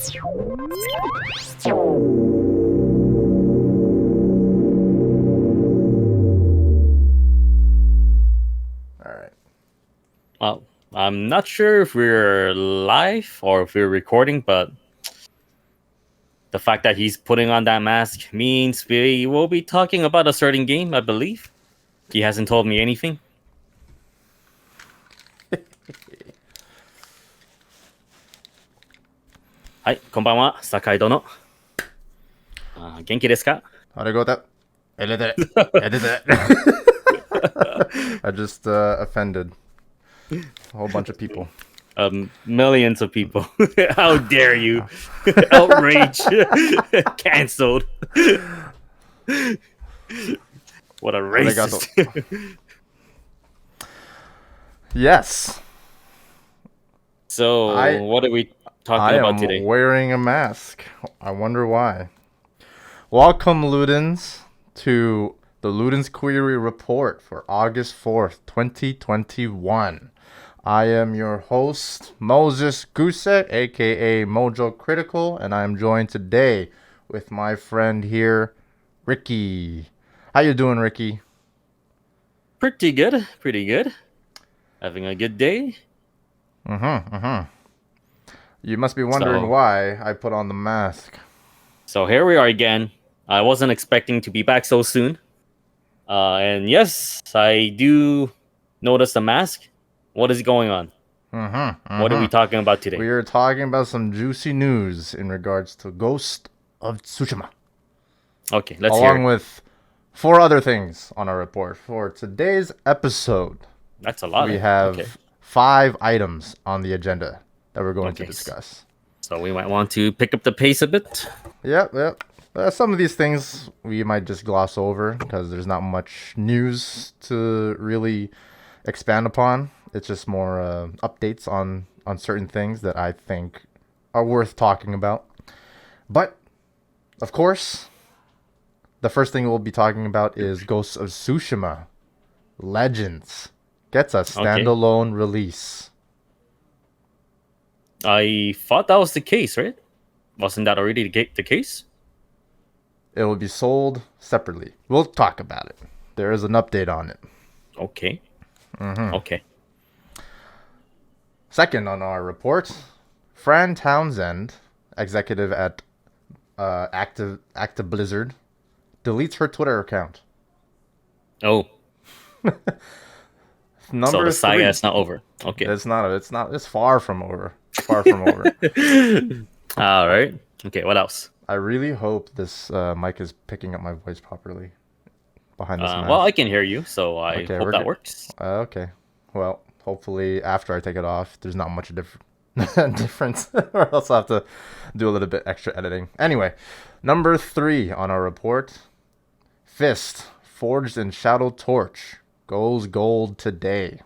Alright. Well, I'm not sure if we're live or if we're recording, but the fact that he's putting on that mask means we will be talking about a certain game, I believe. He hasn't told me anything. はい、こんばんは、坂井殿。元気ですか? Arigato. Edit. I just offended a whole bunch of people. Millions of people. How dare you? Outrage. Cancelled. What a racist. Yes. So, what are we talking about today? I am wearing a mask. I wonder why. Welcome, Ludens, to the Ludens Query Report for August 4th, 2021. I am your host, Moses Guset, aka MojoCritical, and I am joined today with my friend here, Ricky. How you doing, Ricky? Pretty good. Having a good day. You must be wondering why I put on the mask. So here we are again. I wasn't expecting to be back so soon. And yes, I do notice the mask. What is going on? What are we talking about today? We are talking about some juicy news in regards to Ghost of Tsushima. Okay, let's hear it. Along with 4 other things on our report. For today's episode, that's a lot. We have 5 items on the agenda that we're going to discuss. So we might want to pick up the pace a bit. Yep. Some of these things we might just gloss over because there's not much news to really expand upon. It's just more updates on certain things that I think are worth talking about. But, of course, the first thing we'll be talking about is Ghost of Tsushima Legends gets a standalone release. I thought that was the case, right? Wasn't that already the case? It will be sold separately. We'll talk about it. There is an update on it. Okay. Okay. Second on our report, Fran Townsend, executive at Acti-Blizzard, deletes her Twitter account. Oh. Number so the saga 3. is not over. Okay. It's not. It's far from over. Far from over. All right. Okay. What else? I really hope this mic is picking up my voice properly behind this mask. Well, I can hear you, so I hope that works. Okay. Well, hopefully after I take it off, there's not much difference, or else I'll have to do a little bit extra editing. Anyway, number 3 on our report, F.I.S.T, Forged in Shadow Torch, goes gold today.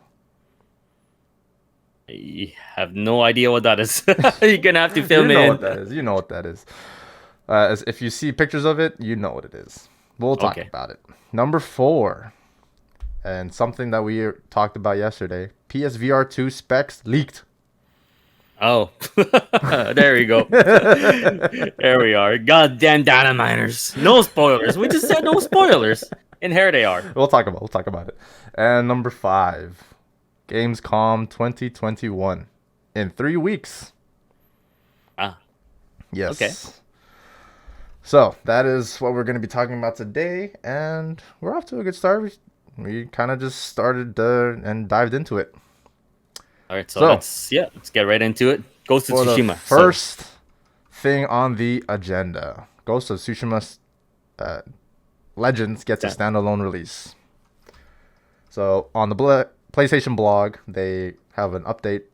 I have no idea what that is. You're gonna have to film You know what that is. If you see pictures of it, you know what it is. We'll talk about it. Number 4, and something that we talked about yesterday, PSVR 2 specs leaked. Oh, there we go. There we are. Goddamn data miners. No spoilers. We just said no spoilers. And here they are. We'll talk about it. And number 5, Gamescom 2021 in 3 weeks. Yes. Okay. So that is what we're going to be talking about today, and we're off to a good start. We kind of just started and dived into it. All right, so let's get right into it. Ghost of Tsushima. First thing on the agenda, Ghost of Tsushima Legends gets a standalone release. So on the PlayStation blog, they have an update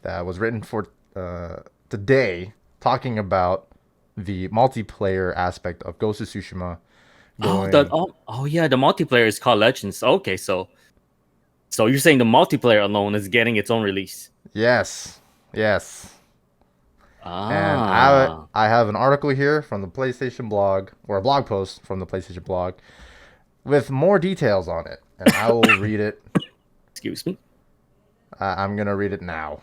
that was written for today, talking about the multiplayer aspect of Ghost of Tsushima. The multiplayer is called Legends. Okay, so you're saying the multiplayer alone is getting its own release? Yes. And I have an article here from the PlayStation blog, or a blog post from the PlayStation blog, with more details on it, and I will read it. Excuse me. I'm gonna read it now.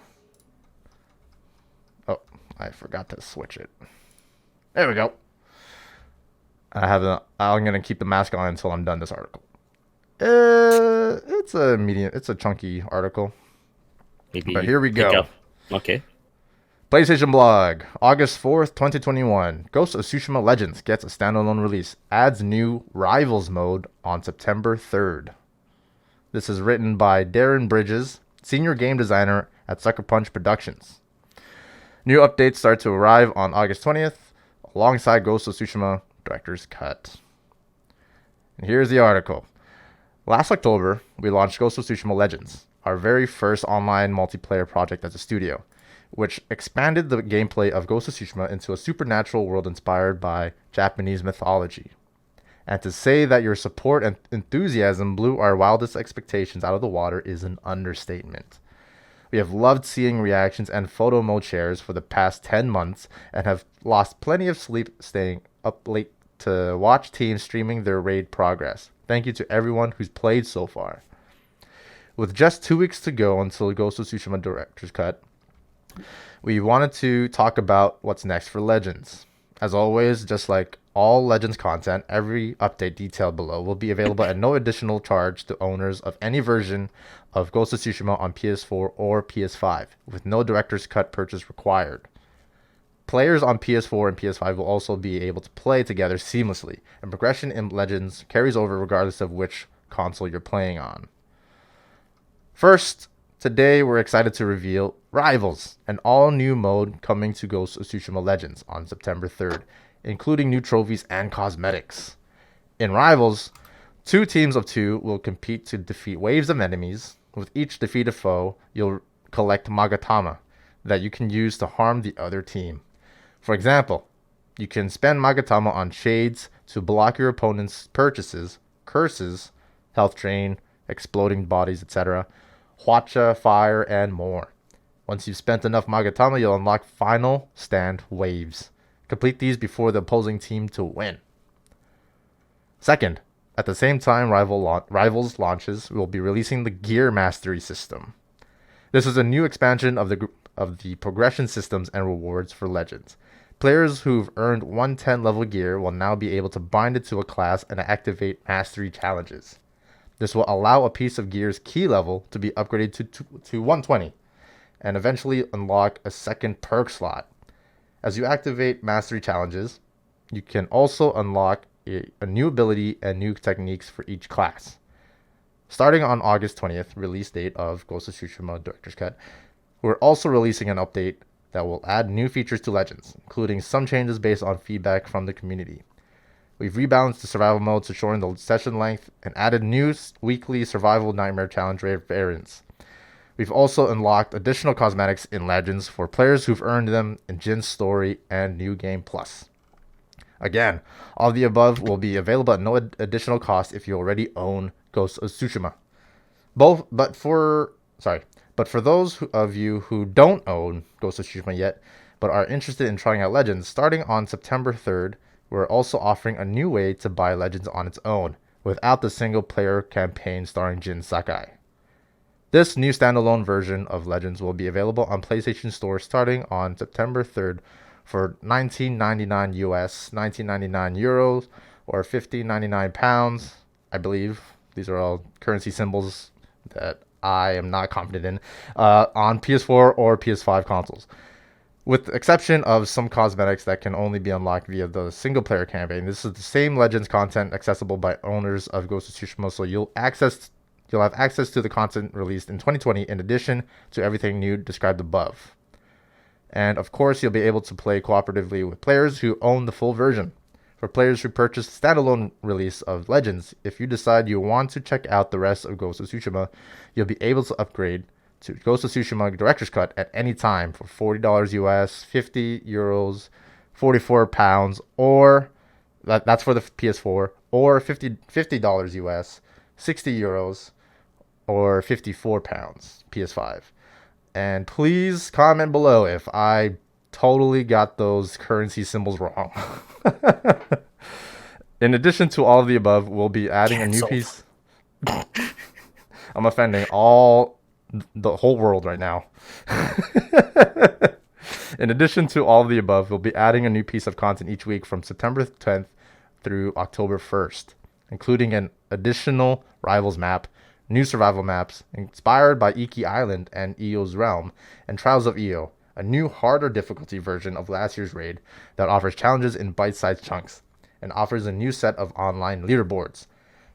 Oh, I forgot to switch it. There we go. I'm gonna keep the mask on until I'm done this article. It's a chunky article. Maybe But here we pick go. up. Okay. PlayStation Blog, August 4th, 2021. Ghost of Tsushima Legends gets a standalone release. Adds new Rivals mode on September 3rd. This is written by Darren Bridges, senior game designer at Sucker Punch Productions. New updates start to arrive on August 20th, alongside Ghost of Tsushima Director's Cut. And here's the article. Last October, we launched Ghost of Tsushima Legends, our very first online multiplayer project as a studio, which expanded the gameplay of Ghost of Tsushima into a supernatural world inspired by Japanese mythology. And to say that your support and enthusiasm blew our wildest expectations out of the water is an understatement. We have loved seeing reactions and photo mode shares for the past 10 months and have lost plenty of sleep staying up late to watch teams streaming their raid progress. Thank you to everyone who's played so far. With just 2 weeks to go until Ghost of Tsushima Director's Cut, we wanted to talk about what's next for Legends. As always, just like all Legends content, every update detailed below will be available at no additional charge to owners of any version of Ghost of Tsushima on PS4 or PS5, with no Director's Cut purchase required. Players on PS4 and PS5 will also be able to play together seamlessly, and progression in Legends carries over regardless of which console you're playing on. First, today we're excited to reveal Rivals, an all-new mode coming to Ghost of Tsushima Legends on September 3rd, including new trophies and cosmetics. In Rivals, 2 teams of 2 will compete to defeat waves of enemies. With each defeated foe, you'll collect Magatama that you can use to harm the other team. For example, you can spend Magatama on shades to block your opponent's purchases, curses, health drain, exploding bodies, etc., Hwacha, fire, and more. Once you've spent enough Magatama, you'll unlock final stand waves. Complete these before the opposing team to win. Second, at the same time Rivals launches, we will be releasing the Gear Mastery system. This is a new expansion of the progression systems and rewards for Legends. Players who've earned 110 level gear will now be able to bind it to a class and activate mastery challenges. This will allow a piece of gear's key level to be upgraded to 120 and eventually unlock a second perk slot. As you activate mastery challenges, you can also unlock a new ability and new techniques for each class. Starting on August 20th, release date of Ghost of Tsushima Director's Cut, we're also releasing an update that will add new features to Legends, including some changes based on feedback from the community. We've rebalanced the survival mode to shorten the session length and added new weekly survival nightmare challenge variants. We've also unlocked additional cosmetics in Legends for players who've earned them in Jin's story and New Game Plus. Again, all of the above will be available at no additional cost if you already own Ghost of Tsushima. But for those of you who don't own Ghost of Tsushima yet, but are interested in trying out Legends, starting on September 3rd, we're also offering a new way to buy Legends on its own, without the single-player campaign starring Jin Sakai. This new standalone version of Legends will be available on PlayStation Store starting on September 3rd for $19.99 US, €19.99 euros, or £15.99. I believe these are all currency symbols that I am not confident in, on PS4 or PS5 consoles. With the exception of some cosmetics that can only be unlocked via the single-player campaign, this is the same Legends content accessible by owners of Ghost of Tsushima, so you'll have access to the content released in 2020 in addition to everything new described above. And of course, you'll be able to play cooperatively with players who own the full version. For players who purchase the standalone release of Legends, if you decide you want to check out the rest of Ghost of Tsushima, you'll be able to upgrade to Ghost of Tsushima Director's Cut at any time for $40 US, 50 euros, 44 pounds, or that's for the PS4, or $50 US, 60 euros, or 54 pounds PS5. And please comment below if I totally got those currency symbols wrong. In addition to all of the above, we'll be adding a new piece. I'm offending the whole world right now. In addition to all of the above, we'll be adding a new piece of content each week from September 10th through October 1st, including an additional Rivals map, new survival maps inspired by Iki Island and Eo's Realm, and Trials of Eo, a new harder difficulty version of last year's raid that offers challenges in bite-sized chunks and offers a new set of online leaderboards.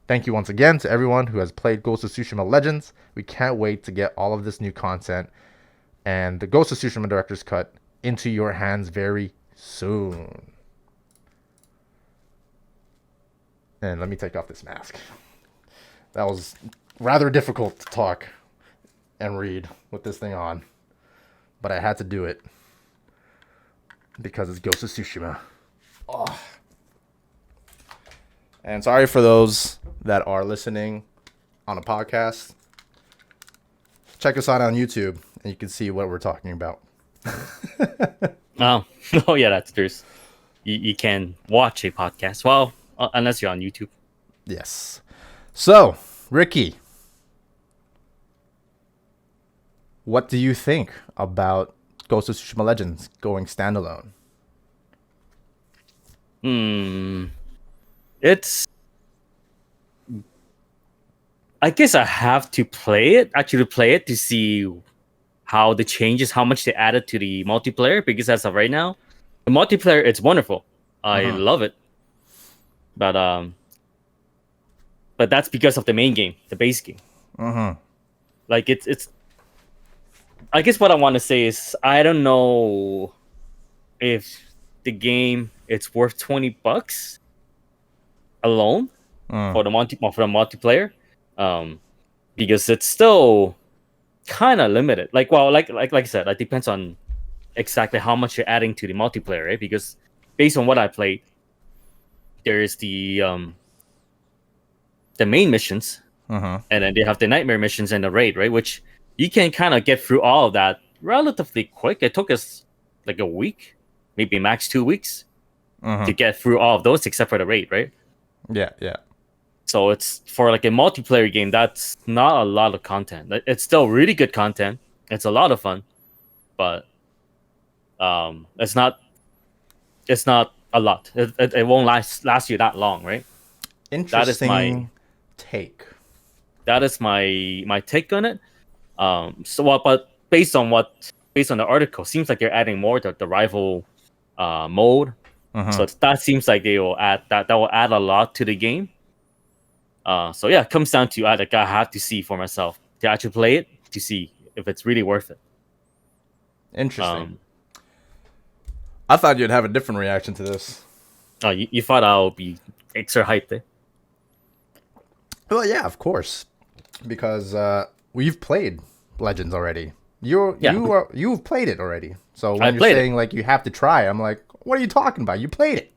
Thank you once again to everyone who has played Ghost of Tsushima Legends. We can't wait to get all of this new content and the Ghost of Tsushima Director's Cut into your hands very soon. And let me take off this mask. That was rather difficult to talk and read with this thing on, but I had to do it because it's Ghost of Tsushima. Oh. And sorry for those that are listening on a podcast. Check us out on YouTube, and you can see what we're talking about. Oh yeah, that's true. You can watch a podcast, well, unless you're on YouTube. Yes. So, Ricky, what do you think about Ghost of Tsushima Legends going standalone? It's, I guess I have to play it to see how the changes, how much they added to the multiplayer, because as of right now, the multiplayer, it's wonderful. I love it. But that's because of the main game, the base game. Like it's I guess what I want to say is I don't know if the game it's worth $20 alone for the multiplayer, because it's still kind of limited. Like I said, it depends on exactly how much you're adding to the multiplayer, right? Because based on what I played, there is the main missions, and then they have the nightmare missions and the raid, right? Which you can kind of get through all of that relatively quick. It took us like a week, maybe max 2 weeks, to get through all of those, except for the raid, right? Yeah. So it's for like a multiplayer game. That's not a lot of content. It's still really good content. It's a lot of fun, but it's not a lot. It won't last you that long, right? Interesting take. That is my take on it. But based on the article, seems like they're adding more to the rival mode. So that seems like they will add that will add a lot to the game. So yeah, it comes down to I have to see for myself to actually play it to see if it's really worth it. Interesting. I thought you'd have a different reaction to this. Oh, you thought I'll be extra hyped, eh? Well, yeah, of course, because we've played Legends already. You've played it already. So when you're saying like you have to try, I'm like, what are you talking about? You played it.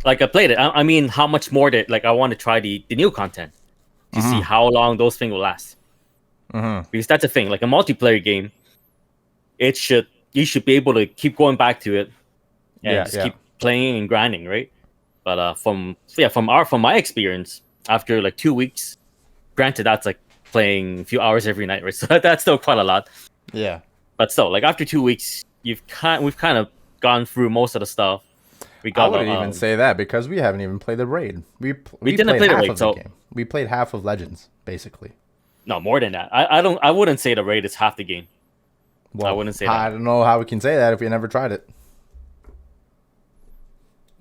Like I played it. I mean, how much more did I want to try the new content to see how long those things will last. Because that's the thing. Like a multiplayer game, you should be able to keep going back to it and keep playing and grinding, right? But from my experience, after like 2 weeks, granted that's like playing a few hours every night, right? So that's still quite a lot. Yeah. But still, like after 2 weeks, we've kind of gone through most of the stuff. I wouldn't even say that because we haven't even played the raid. We didn't play the raid, so game. We played half of Legends, basically. No, more than that. I wouldn't say the raid is half the game. Well, I wouldn't say that. I don't know how we can say that if we never tried it.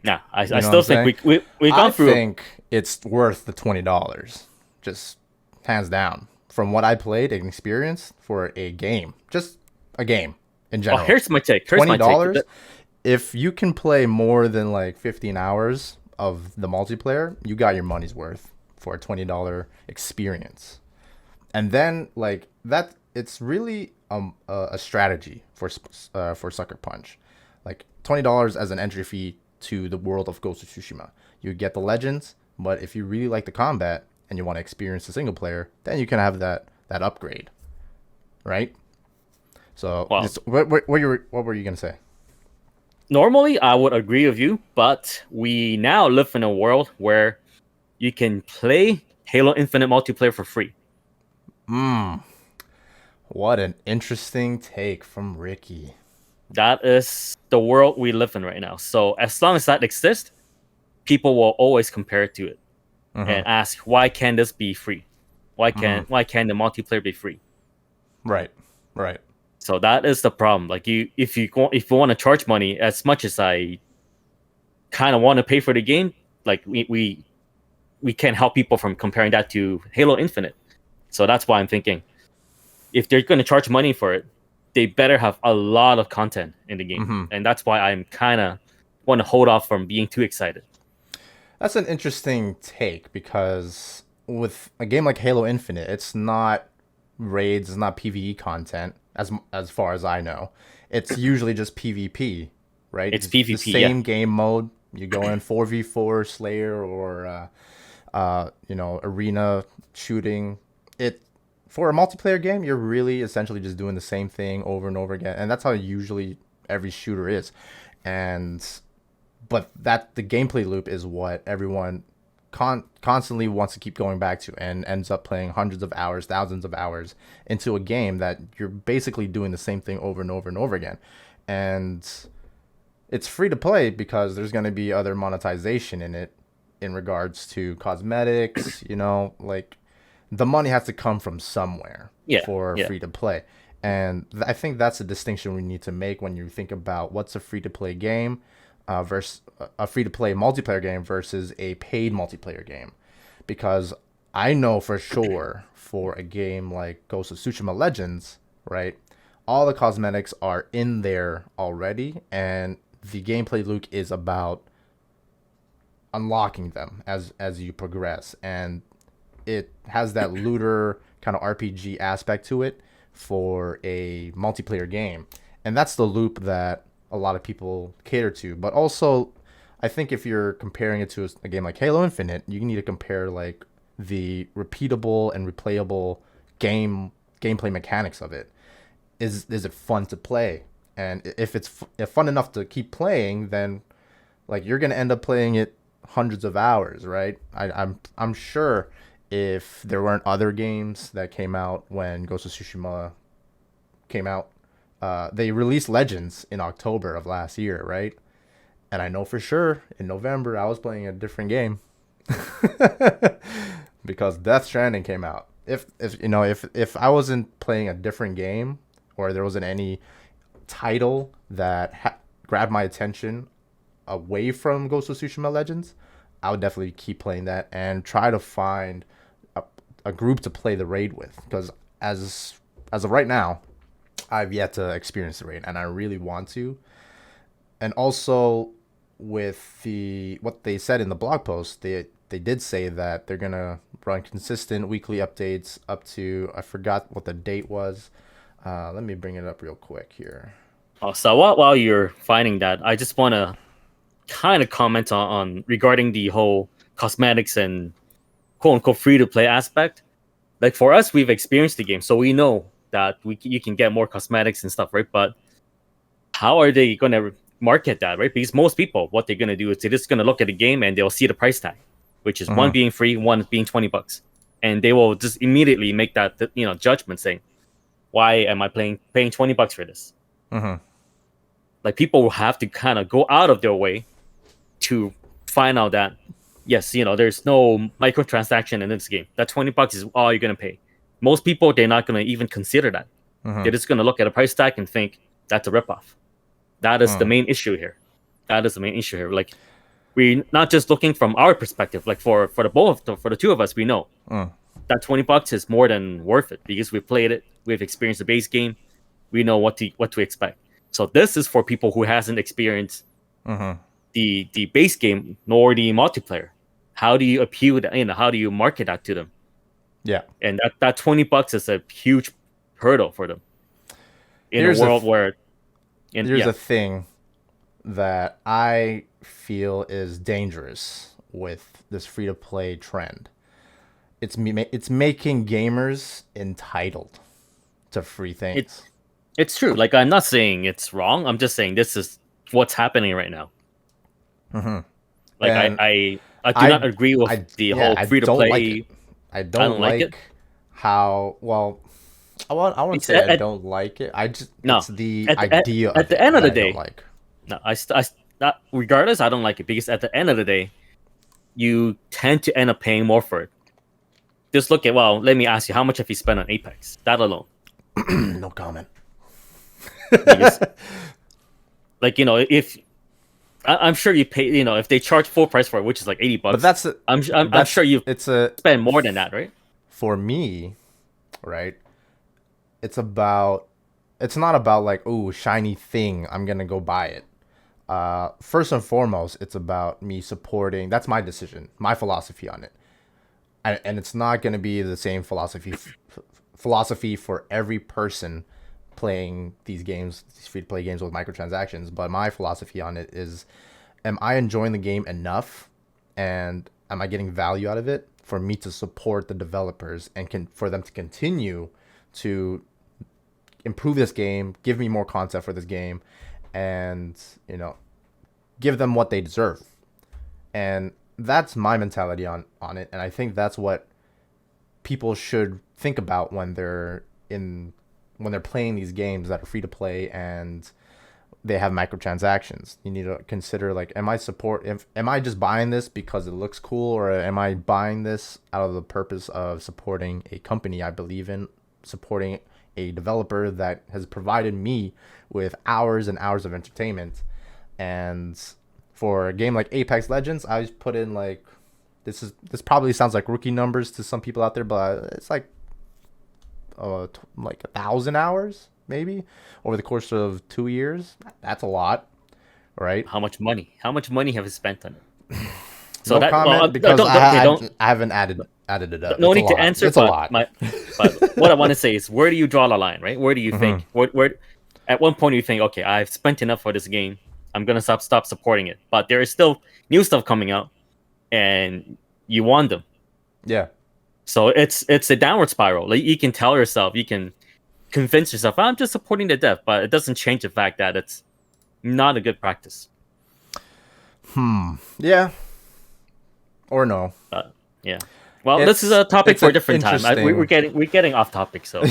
Nah, I still think we've gone through. I think it's worth the $20, just hands down. From what I played and experienced for a game, just a game in general. Oh, here's my take. $20. If you can play more than like 15 hours of the multiplayer, you got your money's worth for a $20 experience. And then like that, it's really a strategy for Sucker Punch. Like $20 as an entry fee to the world of Ghost of Tsushima. You get the Legends, but if you really like the combat and you want to experience the single player, then you can have that upgrade, right? So, what were you gonna say? Normally, I would agree with you, but we now live in a world where you can play Halo Infinite multiplayer for free. What an interesting take from Ricky. That is the world we live in right now. So as long as that exists, people will always compare it to it Mm-hmm. and ask, why can't this be free? Why Mm-hmm. can't the multiplayer be free? Right. Right. So that is the problem. Like if you want to charge money, as much as I kind of want to pay for the game, like we can't help people from comparing that to Halo Infinite. So that's why I'm thinking, if they're going to charge money for it, they better have a lot of content in the game, Mm-hmm. and that's why I'm kind of want to hold off from being too excited. That's an interesting take because with a game like Halo Infinite, it's not raids, it's not PvE content as far as I know. It's usually just PvP, right? It's The PvP, yeah, same game mode. You go in 4v4 Slayer or arena shooting. It For a multiplayer game, you're really essentially just doing the same thing over and over again, and that's how usually every shooter is. And but that the gameplay loop is what everyone constantly wants to keep going back to and ends up playing hundreds of hours, thousands of hours into a game that you're basically doing the same thing over and over and over again. And it's free to play because there's going to be other monetization in it in regards to cosmetics, like the money has to come from somewhere yeah, for yeah. free to play. And I think that's a distinction we need to make when you think about what's a free to play game versus a free to play multiplayer game versus a paid multiplayer game. Because I know for sure for a game like Ghost of Tsushima Legends, right? All the cosmetics are in there already, and the gameplay loop is about unlocking them as you progress, and it has that looter kind of RPG aspect to it for a multiplayer game. And that's the loop that a lot of people cater to. But also, I think if you're comparing it to a game like Halo Infinite, you need to compare like the repeatable and replayable gameplay mechanics of it. Is it fun to play? And if fun enough to keep playing, then like you're gonna end up playing it hundreds of hours, right? I'm sure if there weren't other games that came out when Ghost of Tsushima came out, they released Legends in October of last year, right? And I know for sure in November I was playing a different game because Death Stranding came out. If I wasn't playing a different game or there wasn't any title that grabbed my attention away from Ghost of Tsushima Legends, I would definitely keep playing that and try to find a group to play the raid with. Because as of right now, I've yet to experience the raid, and I really want to. And also, with what they said in the blog post, they did say that they're gonna run consistent weekly updates up to, I forgot what the date was. Let me bring it up real quick here. So while you're finding that, I just want to kind of comment on regarding the whole cosmetics and quote unquote free to play aspect. Like for us, we've experienced the game, so we know that you can get more cosmetics and stuff, right? But how are they going to market that, right? Because most people, what they're going to do is they're just going to look at the game and they'll see the price tag, which is one Mm-hmm. being free, one being $20, and they will just immediately make that judgment saying, why am I paying $20 for this? Mm-hmm. Like people will have to kind of go out of their way to find out that yes, there's no microtransaction in this game. That $20 is all you're gonna pay. Most people they're not gonna even consider that. Mm-hmm. They're just gonna look at a price tag and think that's a ripoff. That is the main issue here. That is the main issue here. Like we're not just looking from our perspective. Like for the two of us, we know Mm. that $20 is more than worth it because we've played it, we've experienced the base game, we know what to expect. So this is for people who hasn't experienced Mm-hmm. the base game nor the multiplayer. How do you appeal that? How do you market that to them? Yeah. And that $20 is a huge hurdle for them in a Here's a world where, and here's yeah, a thing that I feel is dangerous with this free to play trend. It's making gamers entitled to free it things. it's true. Like I'm not saying it's wrong. I'm just saying this is what's happening right now. Mm-hmm. Like And I do I not agree with I the yeah, whole I free to don't like it. play. I I don't don't like it. like how well. I wouldn't It's say I don't like it. I just no. it's the At the, idea at of the it end of that the I don't day, like. no. Not, regardless, I don't like it because at the end of the day, you tend to end up paying more for it. Just look at, well, let me ask you, how much have you spent on Apex? That alone. No comment. Because, like, if I'm sure you pay, if they charge full price for it, which is like But $80, I'm that's sure you it's a spend more than that, right? for me, right? It's about it's not about like, oh, shiny thing, I'm gonna go buy it. First and foremost, it's about me supporting. That's my decision, my philosophy on it, and it's not gonna be the same philosophy for every person playing these games, these free to play games with microtransactions. But my philosophy on it is, am I enjoying the game enough, and am I getting value out of it for me to support the developers and for them to continue to improve this game, give me more content for this game, and give them what they deserve. And that's my mentality on it, and I think that's what people should think about when they're playing these games that are free to play and they have microtransactions. You need to consider, like, am I just buying this because it looks cool, or am I buying this out of the purpose of supporting a company I believe in, supporting a developer that has provided me with hours and hours of entertainment. And for a game like Apex Legends, I just put in, like, this probably sounds like rookie numbers to some people out there, but it's like 1,000 hours maybe over the course of 2 years. That's a lot, right? How much money? How much money have you spent on it? So No that, well, comment, because don't I haven't added it up. no It's a need to lot. answer. It's a lot. But what I want to say is, where do you draw the line, right? Where do you think? Where at one point you think, okay, I've spent enough for this game. I'm gonna stop supporting it. But there is still new stuff coming out, and you want them. Yeah. So it's a downward spiral. Like, you can tell yourself, you can convince yourself, I'm just supporting the dev, but it doesn't change the fact that it's not a good practice. Yeah. Or no. Yeah. Well, this is a topic for a different time. We're getting off topic, so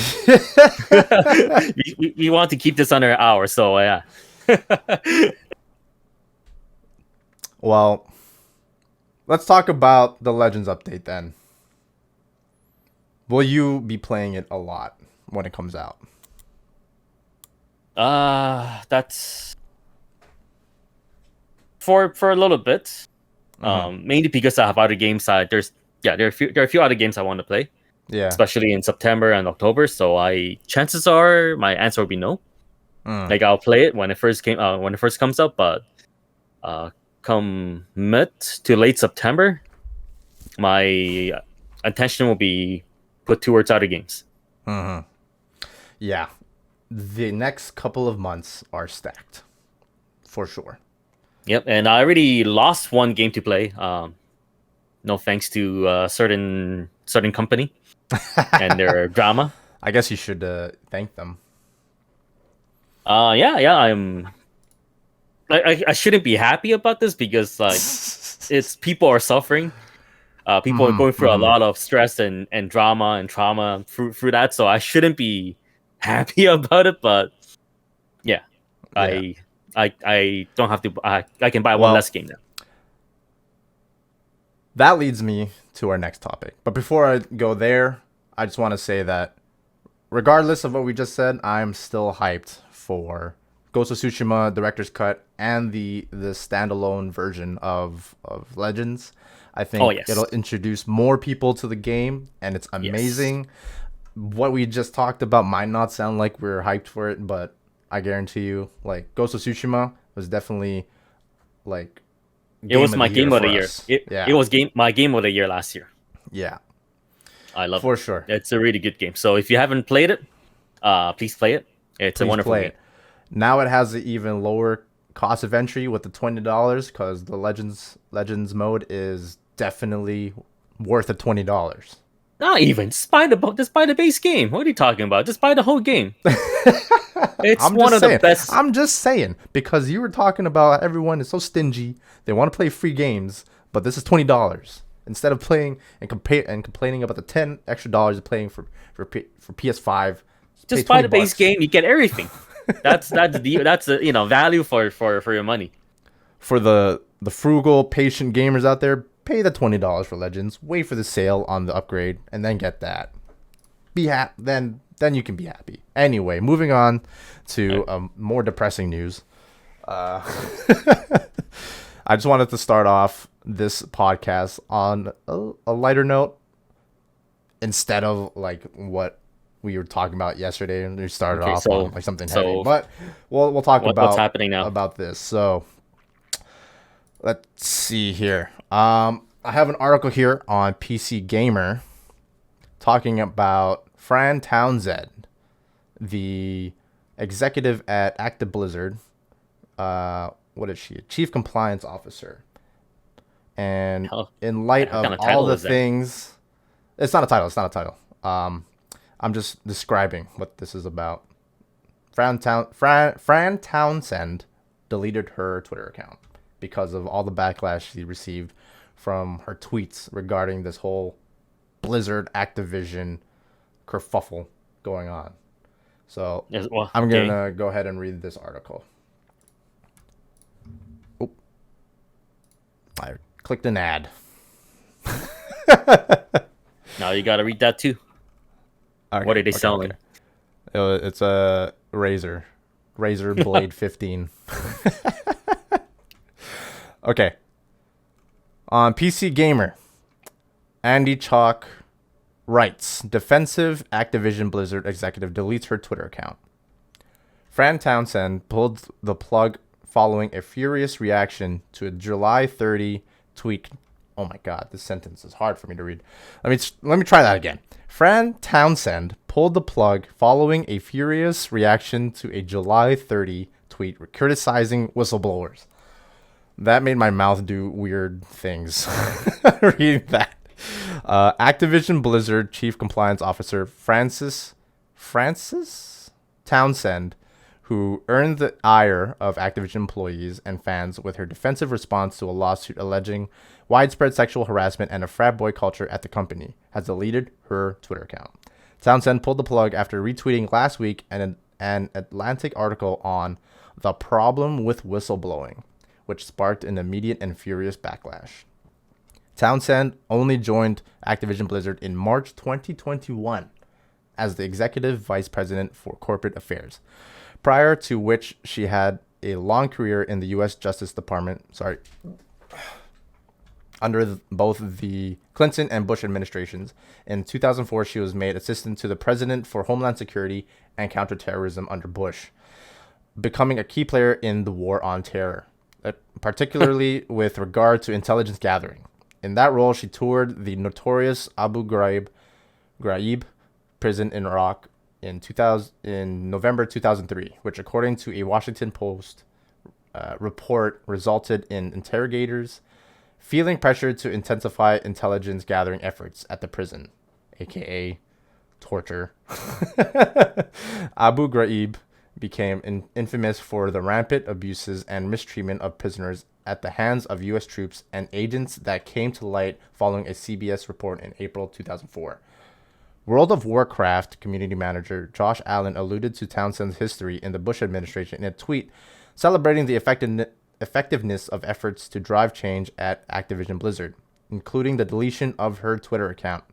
we want to keep this under an hour. So yeah. Well, let's talk about the Legends update then. Will you be playing it a lot when it comes out? That's for a little bit. Mainly because I have other games. There are a few other games I want to play. Yeah. Especially in September and October. So chances are my answer will be no. Like, I'll play it when it first comes out, but come mid to late September, my attention will be put towards other games. Yeah. The next couple of months are stacked, for sure. Yep, and I already lost one game to play. No thanks to a certain company and their drama. I guess you should thank them. Yeah. I shouldn't be happy about this because, like, it's people are suffering. People are going through a lot of stress and drama and trauma through that. So I shouldn't be happy about it. But yeah. I don't have to. I can buy one less game now. That leads me to our next topic. But before I go there, I just want to say that regardless of what we just said, I'm still hyped for Ghost of Tsushima Director's Cut and the standalone version of Legends. I think it'll introduce more people to the game, and it's amazing. What we just talked about might not sound like we're hyped for it, but I guarantee you, like, Ghost of Tsushima was definitely, like, it was my game of the year. It was my game of the year last year. Yeah, I love it for sure. It's a really good game. So if you haven't played it, please play it. It's a wonderful game. Now it has an even lower cost of entry with the $20 because the Legends mode is definitely worth the $20. Not even. Just buy the base game. What are you talking about? Just buy the whole game. It's one of the best. I'm just saying, because you were talking about everyone is so stingy. They want to play free games, but this is $20. Instead of playing and complaining about the $10 extra playing for PS5, Pay Just buy the base $20 game, you get everything. That's the value for your money. for the frugal, patient gamers out there. Pay the $20 for Legends. Wait for the sale on the upgrade, and then get that. Be happy. Then you can be happy. Anyway, moving on to more depressing news. I just wanted to start off this podcast on a lighter note instead of like what we were talking about yesterday, and we started Okay, off on like something heavy. so But we'll talk what's happening now? about this. So let's see here. I have an article here on PC Gamer talking about Fran Townsend, the executive at Acti-Blizzard. What is she? Chief Compliance Officer. And in light of all the things, it's not a title. It's not a title. I'm just describing what this is about. Fran Townsend deleted her Twitter account because of all the backlash she received from her tweets regarding this whole Blizzard Activision kerfuffle going on. So I'm going to go ahead and read this article. Oh, I clicked an ad. Now you got to read that too. Okay, what are they selling? Okay. It's a Razer Blade 15. Okay. On PC Gamer, Andy Chalk writes, defensive Activision Blizzard executive deletes her Twitter account. Fran Townsend pulled the plug following a furious reaction to a July 30 tweet. Oh my God, this sentence is hard for me to read. Let me try that again. Fran Townsend pulled the plug following a furious reaction to a July 30 tweet criticizing whistleblowers. That made my mouth do weird things reading that. Activision Blizzard Chief Compliance Officer Francis Townsend, who earned the ire of Activision employees and fans with her defensive response to a lawsuit alleging widespread sexual harassment and a frat boy culture at the company, has deleted her Twitter account. Townsend pulled the plug after retweeting last week an Atlantic article on the problem with whistleblowing, which sparked an immediate and furious backlash. Townsend only joined Activision Blizzard in March 2021 as the executive vice president for corporate affairs, prior to which she had a long career in the U.S. Justice Department, under both the Clinton and Bush administrations. In 2004, she was made assistant to the president for Homeland Security and Counterterrorism under Bush, becoming a key player in the war on terror, particularly with regard to intelligence gathering. In that role, she toured the notorious Abu Ghraib prison in Iraq in November 2003, which, according to a Washington Post report, resulted in interrogators feeling pressured to intensify intelligence gathering efforts at the prison, aka torture. Abu Ghraib became infamous for the rampant abuses and mistreatment of prisoners at the hands of U.S. troops and agents that came to light following a CBS report in April 2004. World of Warcraft community manager Josh Allen alluded to Townsend's history in the Bush administration in a tweet celebrating the effectiveness of efforts to drive change at Activision Blizzard, including the deletion of her Twitter account.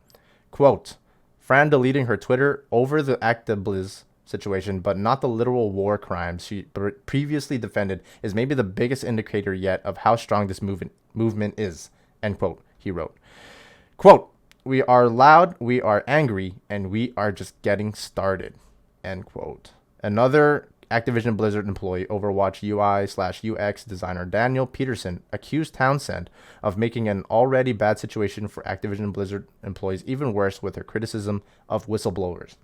Quote, Fran deleting her Twitter over the Acti-Blizz situation, but not the literal war crimes she previously defended, is maybe the biggest indicator yet of how strong this movement is, end quote, he wrote. Quote, we are loud, we are angry, and we are just getting started, end quote. Another Activision Blizzard employee, Overwatch UI/UX designer Daniel Peterson, accused Townsend of making an already bad situation for Activision Blizzard employees even worse with her criticism of whistleblowers.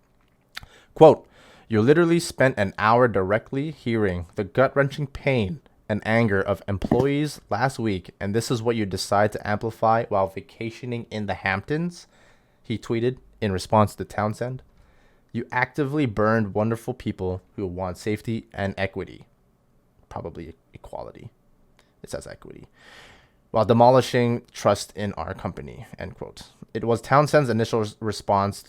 Quote, you literally spent an hour directly hearing the gut-wrenching pain and anger of employees last week, and this is what you decide to amplify while vacationing in the Hamptons, he tweeted in response to Townsend. You actively burned wonderful people who want safety and equity. Probably equality. It says equity. While demolishing trust in our company, end quote. It was Townsend's initial response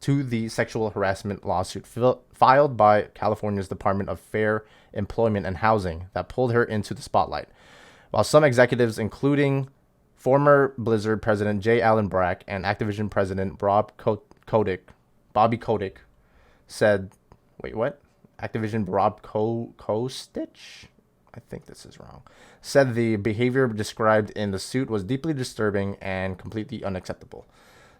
to the sexual harassment lawsuit filed by California's Department of Fair Employment and Housing that pulled her into the spotlight. While some executives, including former Blizzard president J. Allen Brack and Activision president Bobby Kotick, said, wait, what? Activision Rob Kostich? I think this is wrong. Said the behavior described in the suit was deeply disturbing and completely unacceptable.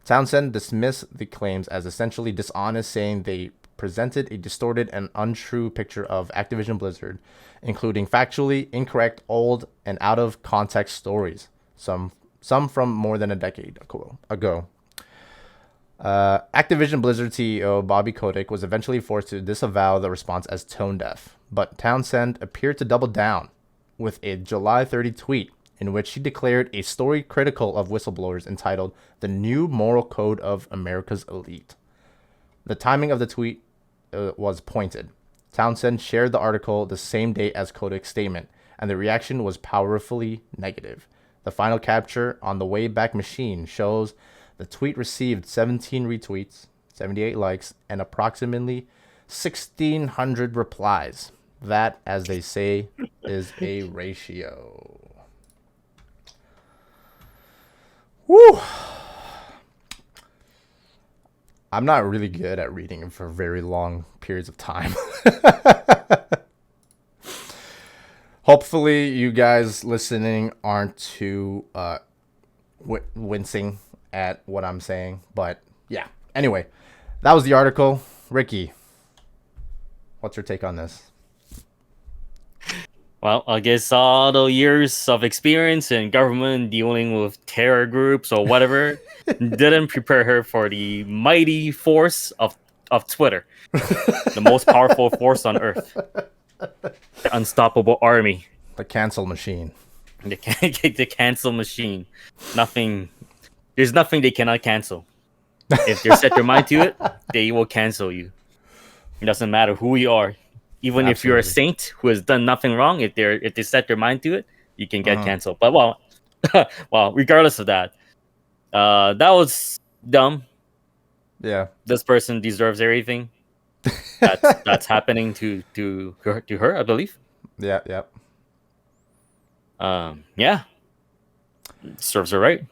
Townsend dismissed the claims as essentially dishonest, saying they presented a distorted and untrue picture of Activision Blizzard, including factually incorrect, old, and out-of-context stories, some from more than a decade ago. Activision Blizzard CEO Bobby Kotick was eventually forced to disavow the response as tone deaf, but Townsend appeared to double down with a July 30 tweet in which he declared a story critical of whistleblowers entitled "The New Moral Code of America's Elite." The timing of the tweet was pointed. Townsend shared the article the same day as Kotick's statement, and the reaction was powerfully negative. The final capture on the Wayback Machine shows the tweet received 17 retweets, 78 likes, and approximately 1,600 replies. That, as they say, is a ratio. Woo! I'm not really good at reading for very long periods of time. Hopefully, you guys listening aren't too wincing at what I'm saying. But yeah, anyway, that was the article. Ricky, what's your take on this? Well, I guess all the years of experience in government dealing with terror groups or whatever didn't prepare her for the mighty force of Twitter, the most powerful force on earth, the unstoppable army, The cancel machine. the cancel machine. There's nothing they cannot cancel. If they set their mind to it, they will cancel you. It doesn't matter who you are. Even if you're a saint who has done nothing wrong, if they set their mind to it, you can get canceled. But well, regardless of that, that was dumb. Yeah. This person deserves everything that's happening to her, I believe. Yeah. Yeah, serves her right.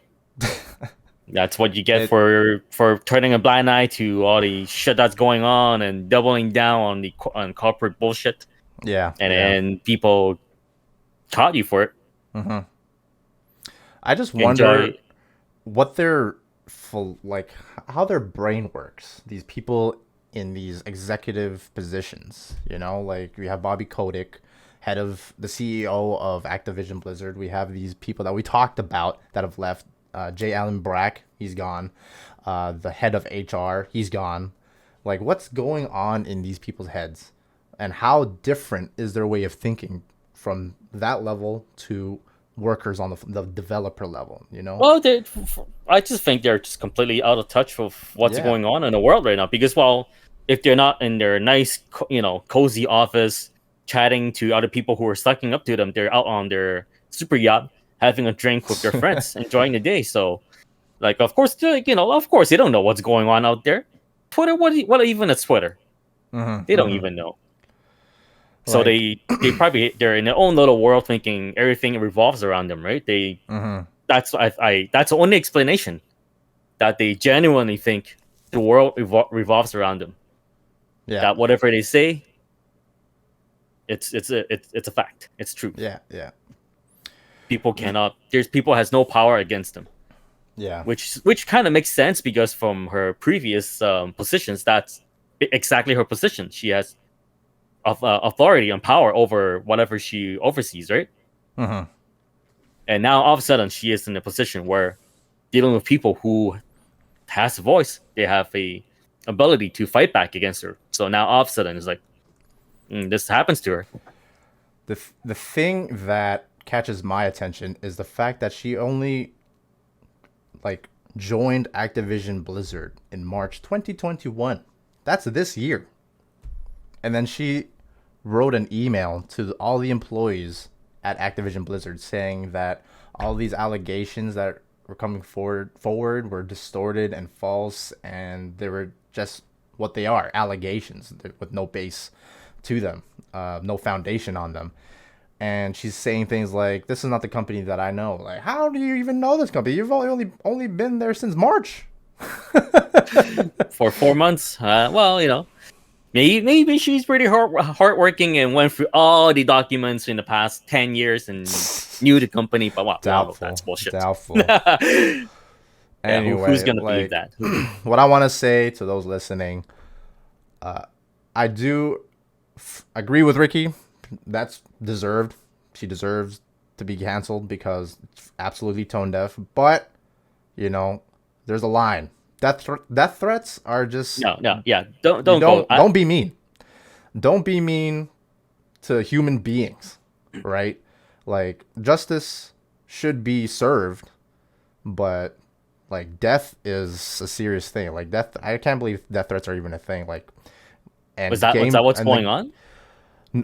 That's what you get for turning a blind eye to all the shit that's going on and doubling down on corporate bullshit. Yeah. And people caught you for it. Mm-hmm. I just wonder what their how their brain works. These people in these executive positions, like we have Bobby Kotick, head of the CEO of Activision Blizzard. We have these people that we talked about that have left. J. Allen Brack, he's gone. The head of HR, he's gone. Like, what's going on in these people's heads? And how different is their way of thinking from that level to workers on the developer level, Well, I just think they're just completely out of touch with what's going on in the world right now. Because, if they're not in their nice, cozy office chatting to other people who are sucking up to them, they're out on their super yacht having a drink with their friends, enjoying the day. So, of course, they don't know what's going on out there. Twitter, what even is Twitter? Mm-hmm. They don't even know. So they're in their own little world, thinking everything revolves around them, right? That's the only explanation, that they genuinely think the world revolves around them. Yeah. That whatever they say, it's a fact. It's true. Yeah. People has no power against them. Yeah. Which kind of makes sense, because from her previous positions, that's exactly her position. She has authority and power over whatever she oversees, right? Mm-hmm. And now all of a sudden she is in a position where dealing with people who has a voice, they have a ability to fight back against her. So now all of a sudden it's like, this happens to her. The thing that catches my attention is the fact that she only joined Activision Blizzard in March 2021. That's this year. And then she wrote an email to all the employees at Activision Blizzard saying that all these allegations that were coming forward were distorted and false, and they were just what they are, allegations with no base to them, no foundation on them. And she's saying things like, "This is not the company that I know." Like, how do you even know this company? You've only been there since March. For 4 months. Well, maybe she's pretty hardworking and went through all the documents in the past 10 years and knew the company. But wow, that's Doubtful. bullshit. Doubtul. Yeah, who's Anyway, gonna believe like, that? what I want to say to those listening, I do agree with Ricky. That's deserved. She deserves to be canceled because it's absolutely tone deaf. But there's a line. Death threats are just No, yeah. Don't you go. don't be mean. Don't be mean to human beings, right? Like, justice should be served, but like, death is a serious thing. Like, death, I can't believe death threats are even a thing. Like, and Was that what's going on?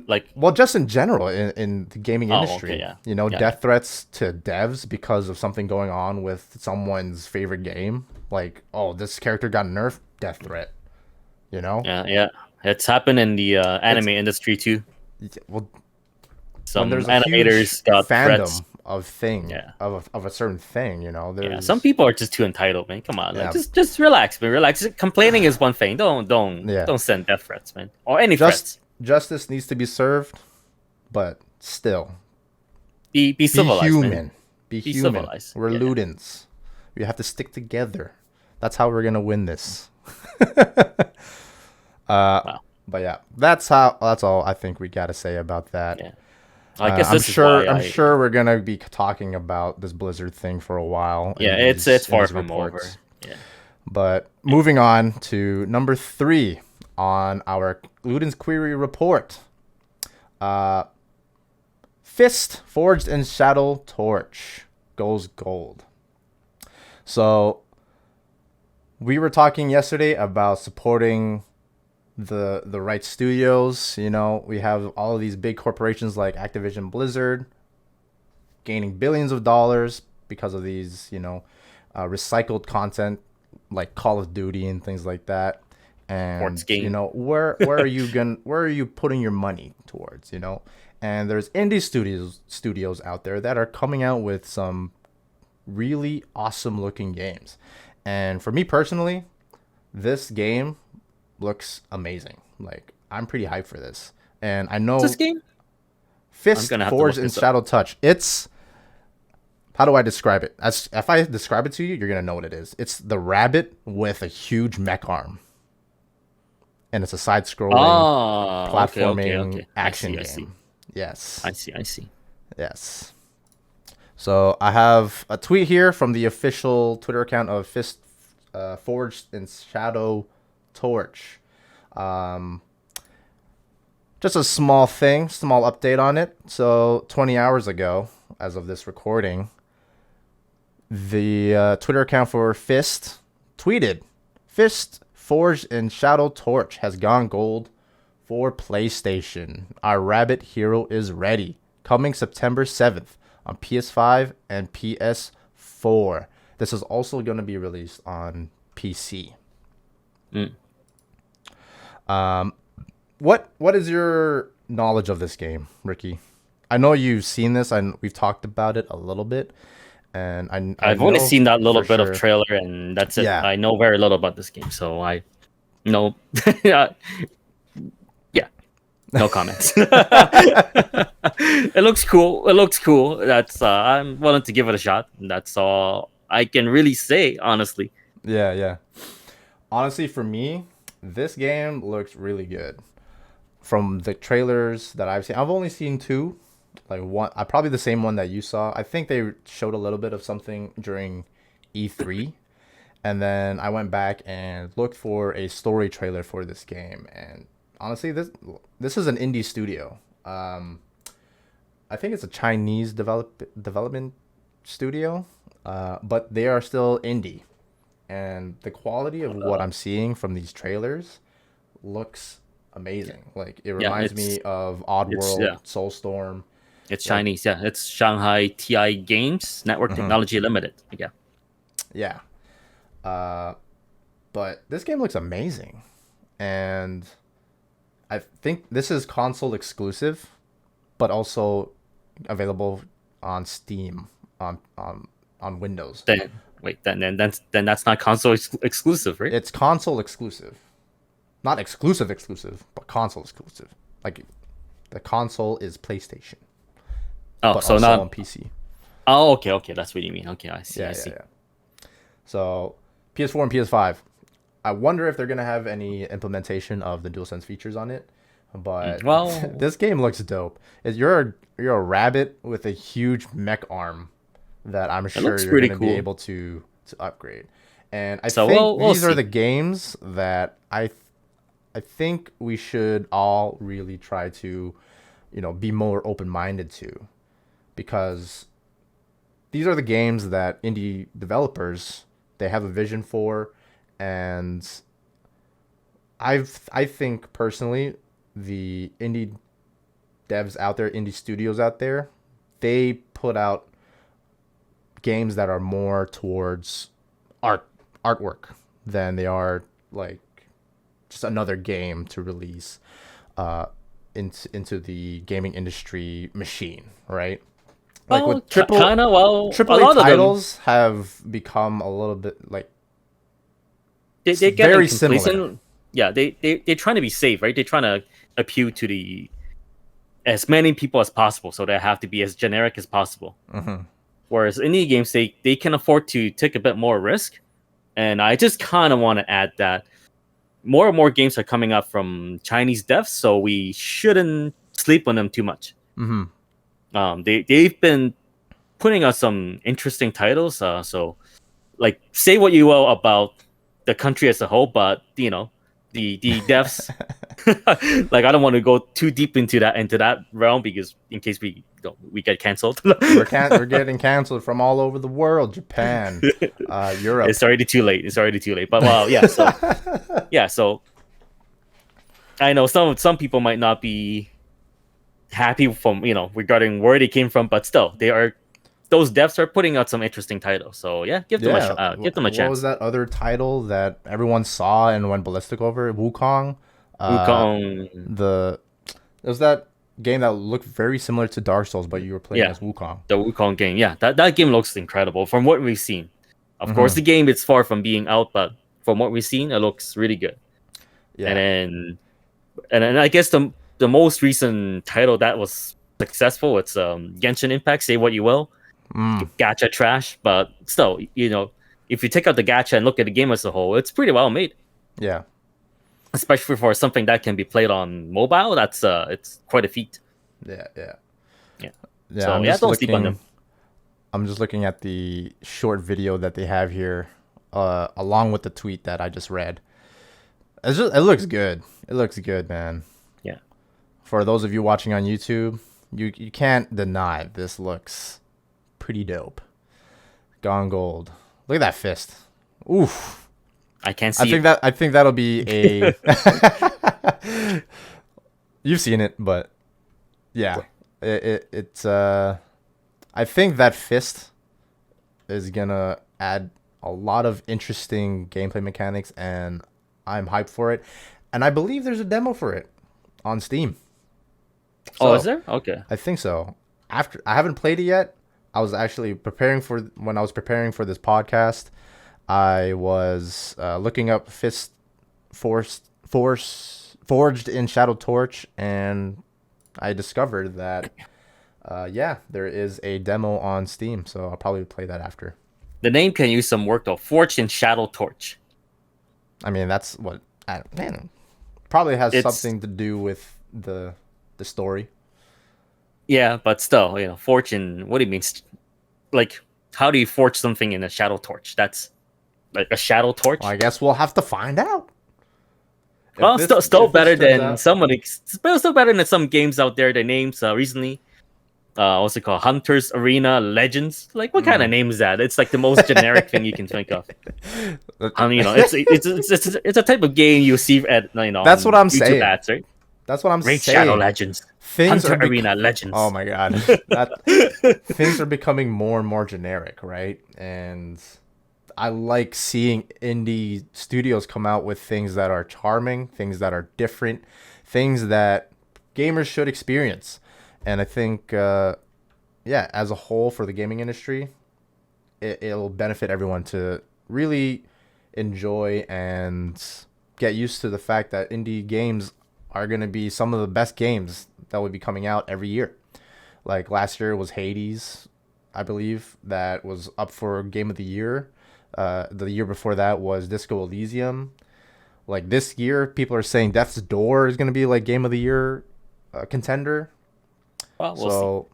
Like, well, just in general in the gaming industry, okay, yeah. death threats to devs because of something going on with someone's favorite game. Like, oh, this character got nerfed, death threat. Yeah. It's happened in the anime industry too. Well, when Some there's a animators huge got fandom threats. of thing Yeah. of a certain thing, Yeah, there's some people are just too entitled, man. Come on, yeah, like just relax, man. Relax. Complaining is one thing. Don't yeah. don't send death threats, man, or any Just threats. justice needs to be served, but still, Be be civilized, man. human. Be Be human. civilized. We're Yeah. Ludens. We have to stick together. That's how we're gonna win this. Wow. But yeah, that's all I think we gotta say about that. Yeah. I guess I'm this is why I'm sure we're gonna be talking about this Blizzard thing for a while. Yeah, in it's these far from reports. over. Yeah. But moving on to number 3 on our Ludens Query report. Fist Forged in Shadow Torch goes gold. So we were talking yesterday about supporting the right studios. We have all of these big corporations like Activision Blizzard gaining billions of dollars because of these, recycled content like Call of Duty and things like that. And Sports game. where are you putting your money towards? And there's indie studios out there that are coming out with some really awesome looking games. And for me personally, this game looks amazing. Like, I'm pretty hyped for this. And I know What's this game? Fist Forged in Shadow Touch. It's, how do I describe it? If I describe it to you, you're gonna know what it is. It's the rabbit with a huge mech arm, and it's a side-scrolling platforming okay. action game. I see. Yes. I see. Yes. So I have a tweet here from the official Twitter account of Fist Forged in Shadow Torch. Just a small update on it. So 20 hours ago, as of this recording, the Twitter account for Fist tweeted, Fist Forged in Shadow Torch has gone gold for PlayStation. Our rabbit hero is ready. Coming September 7th on PS5 and PS4. This is also going to be released on PC. What is your knowledge of this game, Ricky? I know you've seen this, and we've talked about it a little bit. And I've only seen that little bit of trailer, and that's it. Yeah. I know very little about this game, so I know. Yeah, no comments. It looks cool. That's I'm willing to give it a shot. That's all I can really say, honestly. Yeah. Honestly, for me, this game looks really good. From the trailers that I've seen, I've only seen 2. Like, one, probably the same one that you saw. I think they showed a little bit of something during E3, and then I went back and looked for a story trailer for this game. And honestly, this is an indie studio. I think it's a Chinese development studio, but they are still indie. And the quality of what I'm seeing from these trailers looks amazing. Like, it reminds me of Oddworld, Soulstorm. It's Chinese, yeah. It's Shanghai TI Games Network Technology Limited. Yeah. Yeah. But this game looks amazing, and I think this is console exclusive, but also available on Steam on Windows. Then wait, then that's not console exclusive, right? It's console exclusive, not exclusive, but console exclusive. Like the console is PlayStation, Oh, but so also not. on PC. Oh, okay, that's what you mean. Okay, I see. Yeah, I yeah, see. yeah. So PS4 and PS5. I wonder if they're gonna have any implementation of the DualSense features on it. But Well, this game looks dope. You're a rabbit with a huge mech arm that I'm it sure looks you're pretty gonna be cool. able to upgrade. And I So think we'll these are see. the games that I think we should all really try to, be more open-minded to, because these are the games that indie developers, they have a vision for. And I think personally, the indie devs out there, indie studios out there, they put out games that are more towards artwork than they are like just another game to release into the gaming industry machine, right? Like Well, with triple kind of. Well, a triple A lot of them titles have become a little bit like they're getting very similar. complacent. Yeah, they're trying to be safe, right? They're trying to appeal to the as many people as possible, so they have to be as generic as possible. Hmm. Whereas indie games, they can afford to take a bit more risk, and I just kind of want to add that more and more games are coming out from Chinese devs, so we shouldn't sleep on them too much. Hmm. They've been putting out some interesting titles. So like say what you will about the country as a whole, but the devs like I don't want to go too deep into that realm because in case we get canceled. We're getting canceled from all over the world. Japan, Europe. It's already too late. It's already too late. But well, yeah. So yeah. So I know some people might not be happy from regarding where they came from, but still those devs are putting out some interesting titles. So yeah, give them Yeah. give them a What was chance. that other title that everyone saw and went ballistic over? Wukong. Wukong, The It was that game that looked very similar to Dark Souls, but you were playing yeah, as Wukong. the Wukong game. Yeah, that game looks incredible from what we've seen. Of course, Hmm. the game is far from being out, but from what we've seen, it looks really good. And Yeah. then I guess the most recent title that was successful, it's Genshin Impact. Say what you will, Mm. gacha trash, but still, if you take out the gacha and look at the game as a whole, it's pretty well made. Yeah. Especially for something that can be played on mobile, it's quite a feat. Yeah. Yeah. Yeah. Yeah. So yeah, don't sleep on them. I'm just looking at the short video that they have here, along with the tweet that I just read. It looks good. It looks good, man. Yeah. For those of you watching on YouTube, you can't deny this looks pretty dope. Gone gold. Look at that fist. Oof. I can't see. I think that'll be a. You've seen it, but yeah, it's I think that fist is gonna add a lot of interesting gameplay mechanics, and I'm hyped for it. And I believe there's a demo for it on Steam. Oh, So, is there? Okay. I think so. After I haven't played it yet. I was actually when I was preparing for this podcast. I was looking up Fist Forged in Shadow Torch, and I discovered that yeah, there is a demo on Steam. So I'll probably play that after. The name can use some work though. Fortune Shadow Torch. I mean, that's what man probably has It's something to do with the story. Yeah, but still, fortune. What do you mean? Like, how do you forge something in a shadow torch? That's like a shadow torch. Well, I guess we'll have to find out. Well, still If this better turns than out, still better than some games out there. The names recently, what's it called? Hunters Arena Legends. Like, what kind of name is that? It's like the most generic thing you can think of. It's a type of game you see at That's what I'm YouTube saying. ads, right? That's what I'm Raid saying. Shadow Legends, Hunter Arena Legends. Oh my god, things are becoming more and more generic, right? And I like seeing indie studios come out with things that are charming, things that are different, things that gamers should experience. And I think, yeah, as a whole for the gaming industry, it'll benefit everyone to really enjoy and get used to the fact that indie games are going to be some of the best games that will be coming out every year. Like last year was Hades, I believe, that was up for Game of the Year. The year before that was Disco Elysium. Like this year, people are saying Death's Door is going to be like Game of the Year contender. Well, we'll see. So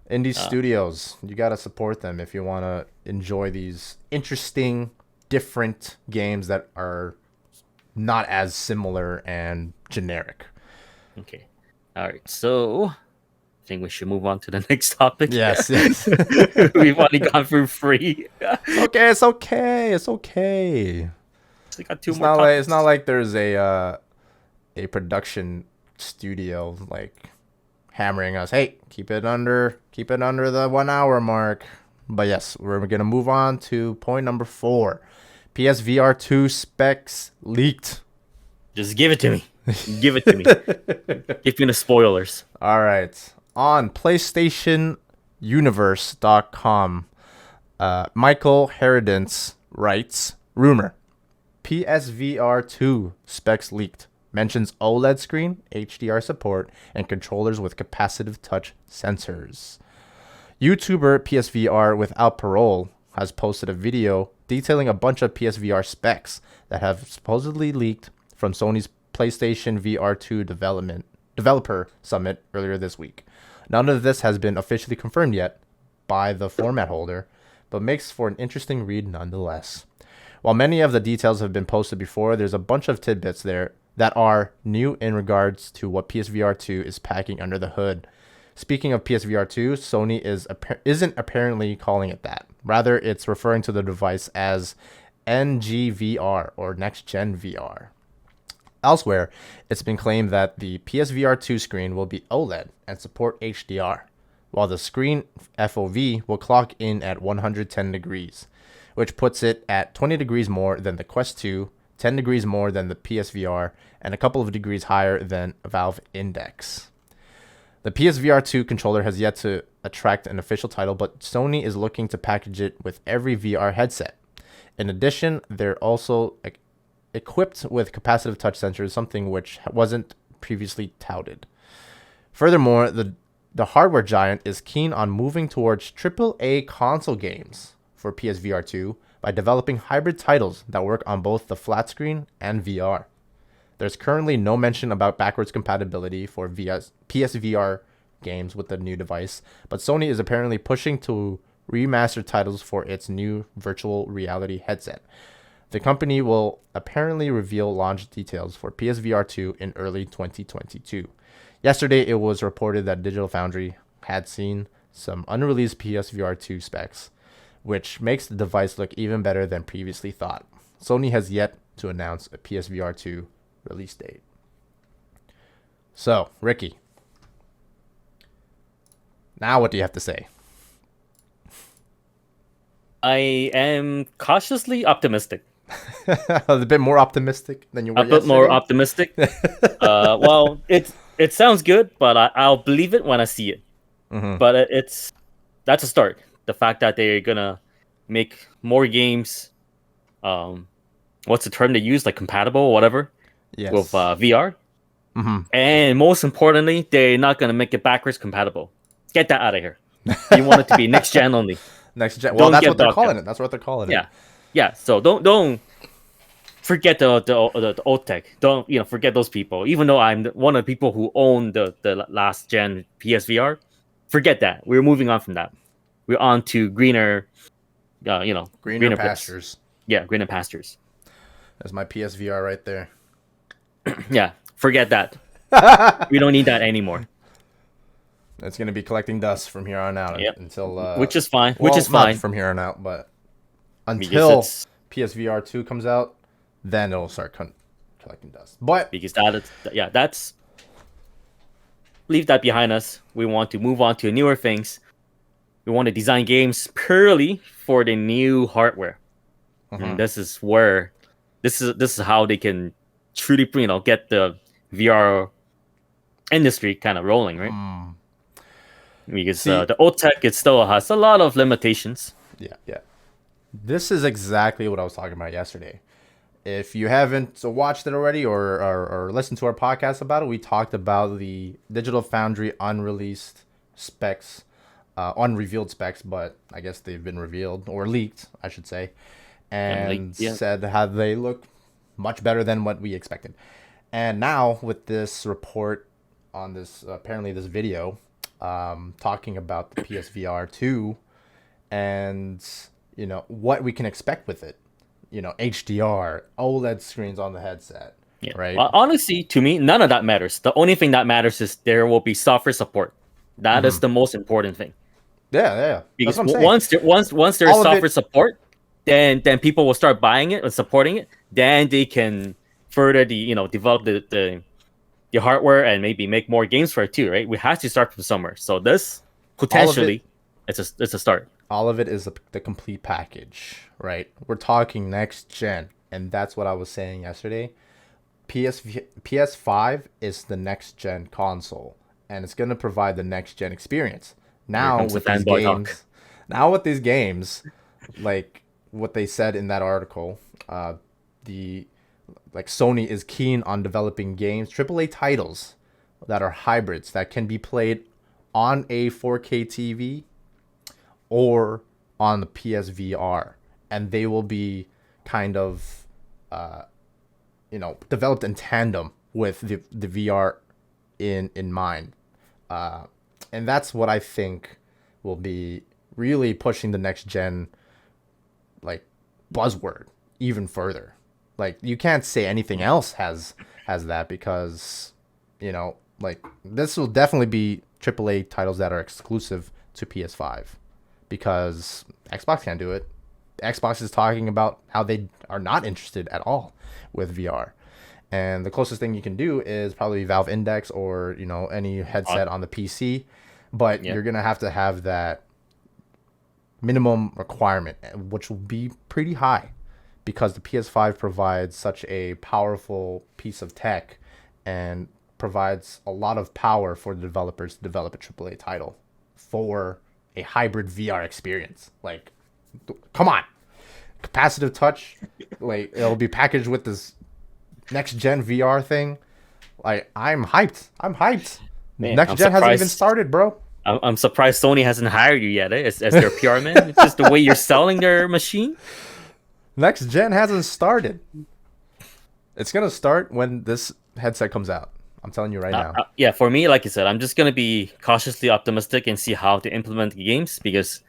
indie studios, you got to support them if you want to enjoy these interesting, different games that are not as similar and generic. Okay. All right. So I think we should move on to the next topic. Yes. We've only gone through 3. It's okay. We got 2 more topics. It's not like there's a production studio like hammering us. Hey, keep it under the 1 hour mark. But yes, we're gonna move on to point number 4. PSVR 2 specs leaked. Just give it to me. Give it to me. Give me the spoilers. All right. On PlayStationUniverse.com, Michael Herodens writes, rumor, PSVR 2 specs leaked. Mentions OLED screen, HDR support, and controllers with capacitive touch sensors. YouTuber PSVR Without Parole has posted a video detailing a bunch of PSVR specs that have supposedly leaked from Sony's PlayStation VR 2 developer summit earlier this week. None of this has been officially confirmed yet by the format holder, but makes for an interesting read nonetheless. While many of the details have been posted before, there's a bunch of tidbits there that are new in regards to what PSVR 2 is packing under the hood. Speaking of PSVR 2, Sony isn't apparently calling it that. Rather, it's referring to the device as NGVR, or Next Gen VR. Elsewhere, it's been claimed that the PSVR 2 screen will be OLED and support HDR, while the screen FOV will clock in at 110 degrees, which puts it at 20 degrees more than the Quest 2, 10 degrees more than the PSVR, and a couple of degrees higher than Valve Index. The PSVR 2 controller has yet to attract an official title, but Sony is looking to package it with every VR headset. In addition, they're also equipped with capacitive touch sensors, something which wasn't previously touted. Furthermore, the hardware giant is keen on moving towards AAA console games for PSVR 2 by developing hybrid titles that work on both the flat screen and VR. There's currently no mention about backwards compatibility for PSVR games with the new device, but Sony is apparently pushing to remaster titles for its new virtual reality headset. The company will apparently reveal launch details for PSVR 2 in early 2022. Yesterday, it was reported that Digital Foundry had seen some unreleased PSVR 2 specs, which makes the device look even better than previously thought. Sony has yet to announce a PSVR 2 release date. So, Ricky, now what do you have to say? I am cautiously optimistic. A bit more optimistic than you were yesterday? A bit more optimistic. Well, it sounds good, but I'll believe it when I see it. Mm-hmm. But that's a start. The fact that they're gonna make more games, what's the term they use, like compatible or whatever, yes, with VR. Mm-hmm. And most importantly, they're not gonna make it backwards compatible. Get that out of here. You want it to be next gen only. Next gen. Well, that's what they're calling it. That's what they're calling it. Yeah. So don't forget the old tech. Don't forget those people. Even though I'm one of the people who own the last gen PSVR, forget that. We're moving on from that. We're on to greener, greener pastures. Yeah, greener pastures. That's my PSVR right there. Yeah, forget that. We don't need that anymore. It's gonna be collecting dust from here on out until which is fine. Well, which is fine not from here on out, but until PSVR 2 comes out, then it'll start collecting dust. But because that's leave that behind us. We want to move on to newer things. We want to design games purely for the new hardware. and this is where this is how they can truly get the VR industry kind of rolling, right? Because See, the old tech, it still has a lot of limitations. yeah. This is exactly what I was talking about yesterday. If you haven't watched it already or listened to our podcast about it, we talked about the Digital Foundry unreleased specs, unrevealed specs, but I guess they've been revealed or leaked, I should say, and Yeah. said how they look much better than what we expected. And now with this report on this, apparently this video, talking about the PSVR 2 and what we can expect with it. HDR, OLED screens on the headset, Yeah. right? Well, honestly, to me, none of that matters. The only thing that matters is there will be software support. That is the most important thing. Yeah. That's Because what I'm saying. once there's All of software it, support, then people will start buying it and supporting it. Then they can further develop the hardware and maybe make more games for it too, right? We have to start from somewhere. So this all of it, potentially it's a start. all of it is the complete package, right? We're talking next gen, and that's what I was saying yesterday. PS5 is the next gen console, and it's gonna provide the next gen experience. Here Now comes the with these fanboy talk. games, now with these games, like what they said in that article, the like Sony is keen on developing games, AAA titles that are hybrids that can be played on a 4K TV or on the PSVR, and they will be kind of developed in tandem with the VR in mind, and that's what I think will be really pushing the next gen like buzzword even further. Like you can't say anything else has that because like this will definitely be AAA titles that are exclusive to PS5 because Xbox can't do it. Xbox is talking about how they are not interested at all with VR. And the closest thing you can do is probably Valve Index or any headset on the PC, but Yeah. you're gonna have to have that minimum requirement, which will be pretty high because the PS5 provides such a powerful piece of tech and provides a lot of power for the developers to develop a AAA title for a hybrid VR experience. Like, come on, capacitive touch, like it'll be packaged with this next gen VR thing. Like, I'm hyped. Man, Next I'm gen hasn't even surprised. started, bro. I'm surprised Sony hasn't hired you yet, as their PR man. It's just the way you're selling their machine. Next gen hasn't started. It's gonna start when this headset comes out. I'm telling you right now. Yeah, for me, like you said, I'm just gonna be cautiously optimistic and see how to implement the games because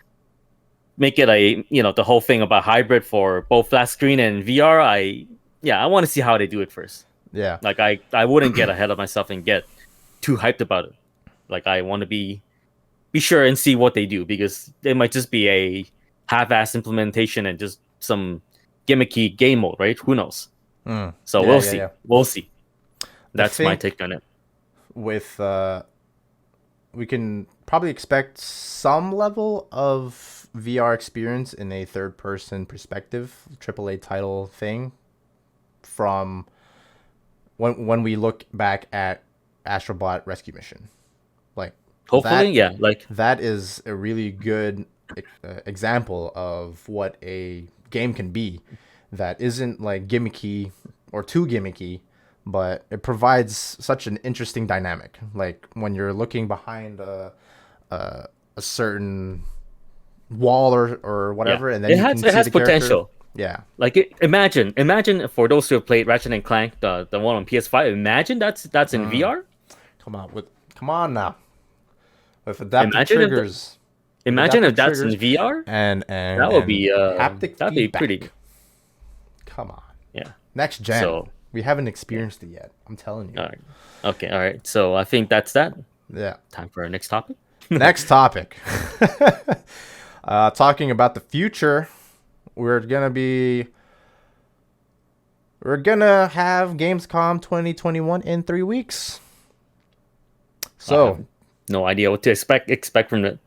make it the whole thing about hybrid for both flat screen and VR. I want to see how they do it first. Yeah. Like I wouldn't get ahead of myself and get too hyped about it. Like I want to be sure and see what they do because it might just be a half-ass implementation and just some gimmicky game mode, right? Who knows? So Yeah, we'll yeah, see. yeah. We'll see. That's my think take on it. with we can probably expect some level of VR experience in a third person perspective AAA title thing from when we look back at Astrobot Rescue Mission. Like Hopefully, yeah. Like that is a really good example of what a game can be that isn't like gimmicky or too gimmicky, but it provides such an interesting dynamic. Like when you're looking behind a certain wall or whatever, and then it you has can see it has the character. potential. Yeah, Like imagine for those who have played Ratchet and Clank, the one on PS5. Imagine that's in VR. come on now with adaptive Imagine if triggers, imagine if that's in VR. and That would be haptic that'd be feedback. pretty. Come on, Yeah. next gen. So We haven't experienced it yet. I'm telling you. all right. Okay. All right. So I think that's that. Yeah. Time for our next topic. Next topic. Talking about the future, we're gonna have Gamescom 2021 in 3 weeks. So No idea what to expect from it.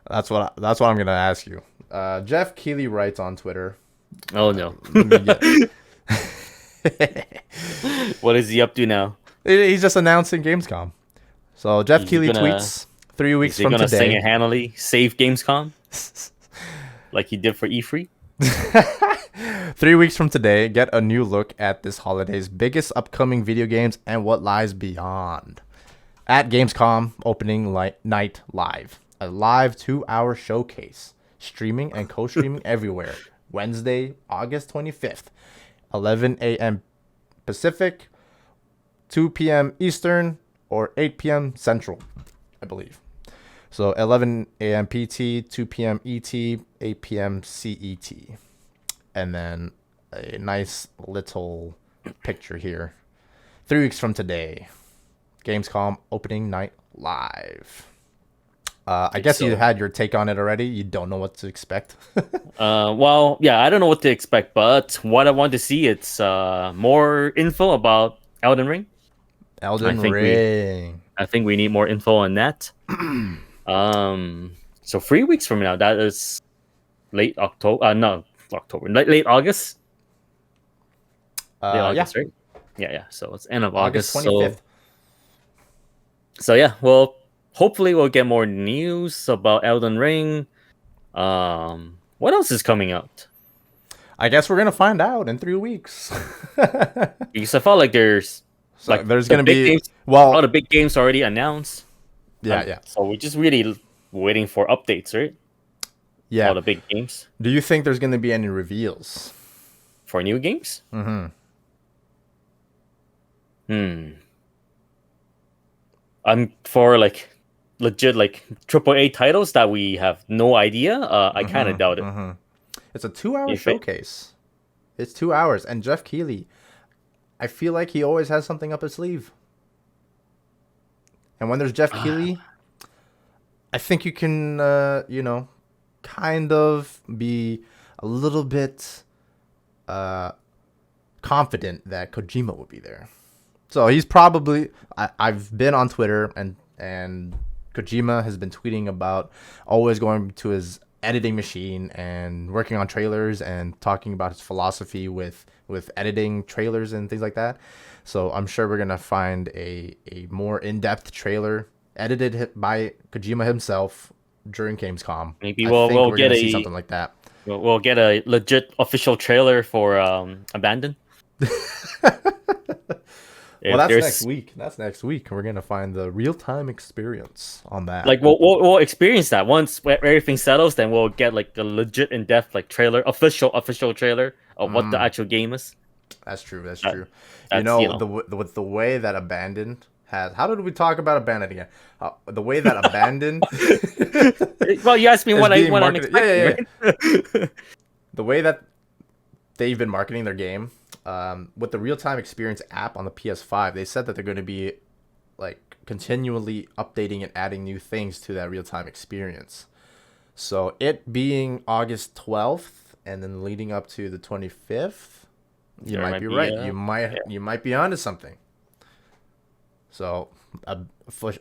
that's what I'm gonna ask you. Jeff Keighley writes on Twitter Oh no. Let me get. What is he up to now? He's just announcing Gamescom. So Jeff Is he Keighley gonna tweets 3 weeks is he from gonna sing today. it handily, save Gamescom like he did for E3? 3 weeks from today, get a new look at this holiday's biggest upcoming video games and what lies beyond. At Gamescom opening night live, a live 2-hour showcase, streaming and co-streaming everywhere. Wednesday, August 25th, 11 a.m. Pacific, 2 p.m. Eastern, or 8 p.m. Central, I believe. So 11 a.m. PT, 2 p.m. ET, 8 p.m. CET. And then a nice little picture here. 3 weeks from today, Gamescom opening night live. I guess you had your take on it already. You don't know what to expect. Well, yeah, I don't know what to expect, but what I want to see it's more info about Elden Ring. Elden Ring. I think we need more info on that. So 3 weeks from now, that is late October. No, October. Late August. Late August, right? Yeah. So it's end of August. 25th. So yeah, well, hopefully we'll get more news about Elden Ring. What else is coming out? I guess we're gonna find out in 3 weeks. Because I felt like there's there's gonna be games, all the big games already announced. Yeah. So we're just really waiting for updates, right? Yeah. All the big games. Do you think there's gonna be any reveals for new games? I'm for like legit like AAA titles that we have no idea. I kind of doubt it. It's a 2-hour showcase. It's 2 hours, and Jeff Keighley, I feel like he always has something up his sleeve. And when there's Jeff Keighley, I think you can, kind of be a little bit confident that Kojima will be there. So he's probably. I've been on Twitter, and Kojima has been tweeting about always going to his editing machine and working on trailers and talking about his philosophy with editing trailers and things like that. So I'm sure we're gonna find a more in-depth trailer edited by Kojima himself during Gamescom. Maybe we'll get see something like that. We'll get a legit official trailer for Abandon. Well, that's next week. That's next week. We're gonna find the real-time experience on that. Like we'll experience that once everything settles. Then we'll get like a legit in-depth like trailer, official trailer of what the actual game is. That's true. That's true. With the way that Abandoned has. How did we talk about Abandoned again? The way that Abandoned. Well, you asked me what I'm expecting. Yeah. The way that they've been marketing their game. With the real-time experience app on the PS5, they said that they're going to be like continually updating and adding new things to that real-time experience. So it being August 12th and then leading up to the 25th, you might be right. You might be onto something. So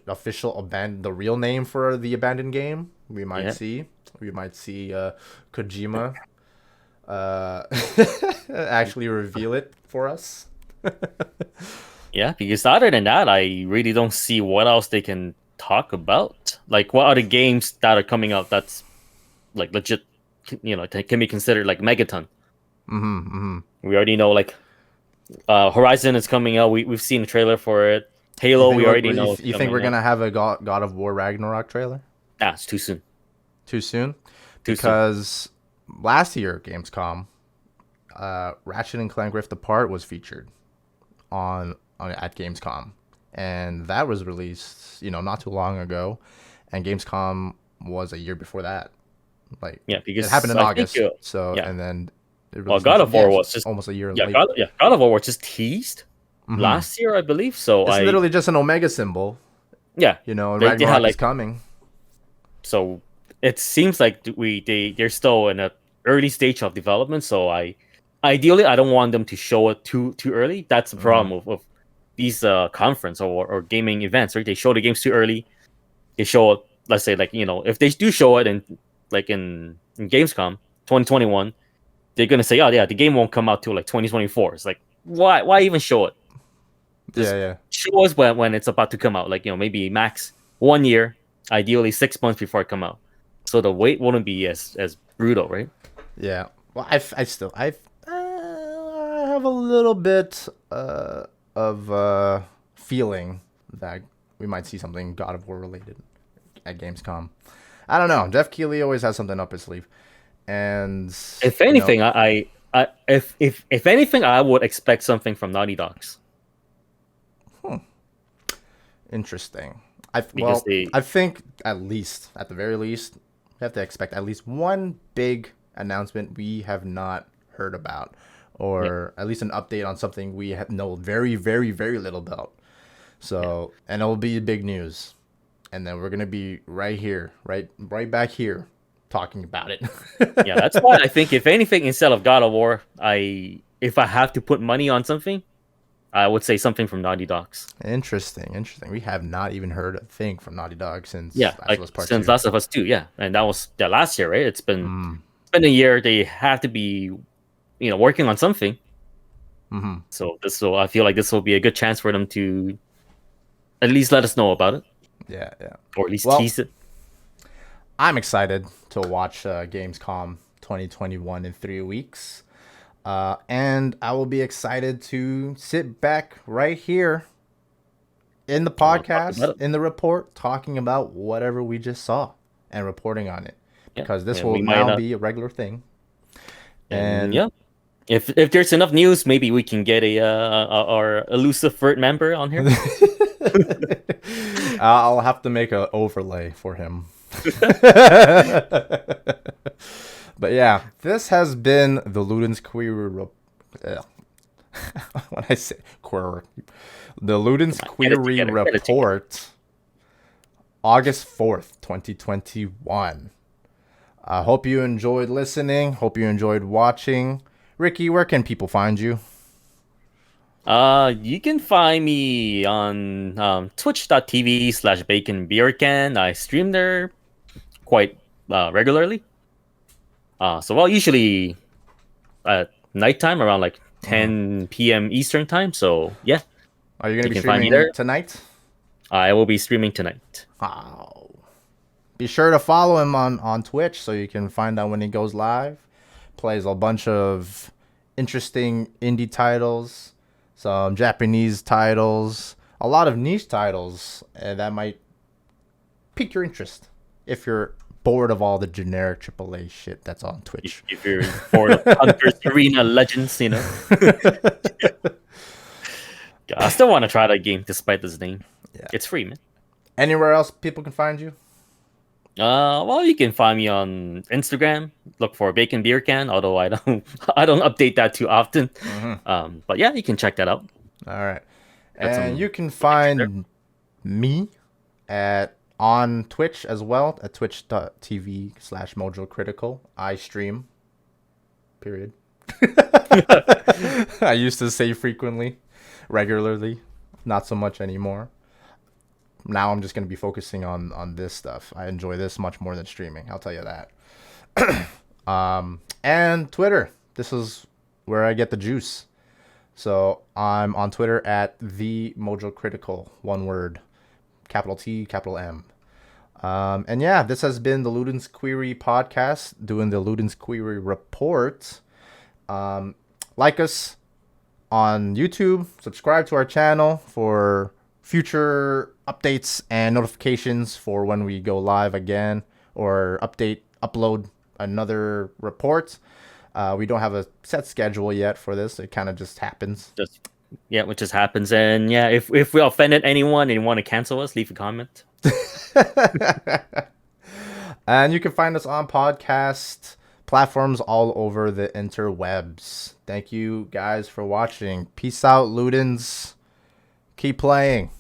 official Abandoned, the real name for the Abandoned game, we might see. We might see Kojima actually reveal it for us. Yeah, because other than that, I really don't see what else they can talk about. Like, what other games that are coming out that's like legit, can be considered like Megaton. We already know like Horizon is coming out. We've seen a trailer for it. Halo, we already know. You think we're gonna have a God of War Ragnarok trailer? Nah, it's too soon. Too soon? Because last year Gamescom, Ratchet and Clank Rift Apart was featured at Gamescom, and that was released not too long ago, and Gamescom was a year before that. Because it happened in August. And then God of War was just almost a year later. God of War was just teased last year, I believe. So it's literally just an Omega symbol. Yeah, Ragnarok is coming. So it seems like they're still in an early stage of development. So ideally I don't want them to show it too early. That's the problem of these conference or gaming events, right? They show the games too early. They show it, let's say, if they do show it in Gamescom 2021, they're gonna say, oh yeah, the game won't come out till like 2024. It's like, why even show it? Just Yeah. show us when it's about to come out. Like, maybe max 1 year, ideally 6 months before it come out, so the wait wouldn't be as brutal, right? Yeah. Well, I have a little bit of feeling that we might see something God of War related at Gamescom. I don't know. Jeff Keighley always has something up his sleeve, and If anything, if anything, I would expect something from Naughty Dogs. Interesting. Because they I think at the very least, we have to expect at least one big announcement we have not heard about, or at least an update on something we know very, very, very little about. So, and it'll be big news, and then we're gonna be right here, right back here, talking about it. yeah, that's why I think if anything, instead of God of War, if I have to put money on something, I would say something from Naughty Dogs. Interesting. We have not even heard a thing from Naughty Dog since Yeah, Last of Us Part since 2. Last of Us 2, yeah, and that was last year, right? It's been a year. They have to be, working on something. Mm-hmm. So I feel like this will be a good chance for them to at least let us know about it. Yeah. Or at least Well, tease it. I'm excited to watch Gamescom 2021 in 3 weeks. And I will be excited to sit back right here in the podcast, in the report, talking about whatever we just saw and reporting on it. Because this will now be a regular thing. And yeah, if there's enough news, maybe we can get our elusive third member on here. I'll have to make an overlay for him. But yeah, this has been the Ludens Query when I say query, the Ludens Query Report, August 4th, 2021. I hope you enjoyed listening. Hope you enjoyed watching. Ricky, where can people find you? You can find me on twitch.tv/BaconBeercan. I stream there quite regularly. Usually at nighttime around like 10 p.m. Eastern time. So yeah. Are you going to be streaming tonight? I will be streaming tonight. Oh. Be sure to follow him on Twitch so you can find out when he goes live. Plays a bunch of interesting indie titles, some Japanese titles, a lot of niche titles that might pique your interest if you're bored of all the generic AAA shit that's on Twitch. If you're bored of Hunter's Arena Legends, I still want to try that game despite this name. Yeah. It's free, man. Anywhere else people can find you? You can find me on Instagram. Look for BaconBeercan, although I don't update that too often. Mm-hmm. But yeah, you can check that out. All right. And you can find me on Twitch as well at twitch.tv/MojoCritical. I stream. Period. I used to say frequently, regularly, not so much anymore. Now I'm just going to be focusing on this stuff. I enjoy this much more than streaming. I'll tell you that. And Twitter. This is where I get the juice. So I'm on Twitter at TheMojoCritical. One word. Capital T, capital M. And yeah, this has been the Ludens Query podcast, doing the Ludens Query report. Like us on YouTube. Subscribe to our channel for future updates and notifications for when we go live again or upload another report. We don't have a set schedule yet for this. It kind of just happens. It just happens. And yeah, if we offended anyone and you want to cancel us, leave a comment. And you can find us on podcast platforms all over the interwebs. Thank you guys for watching. Peace out, Ludens. Keep playing.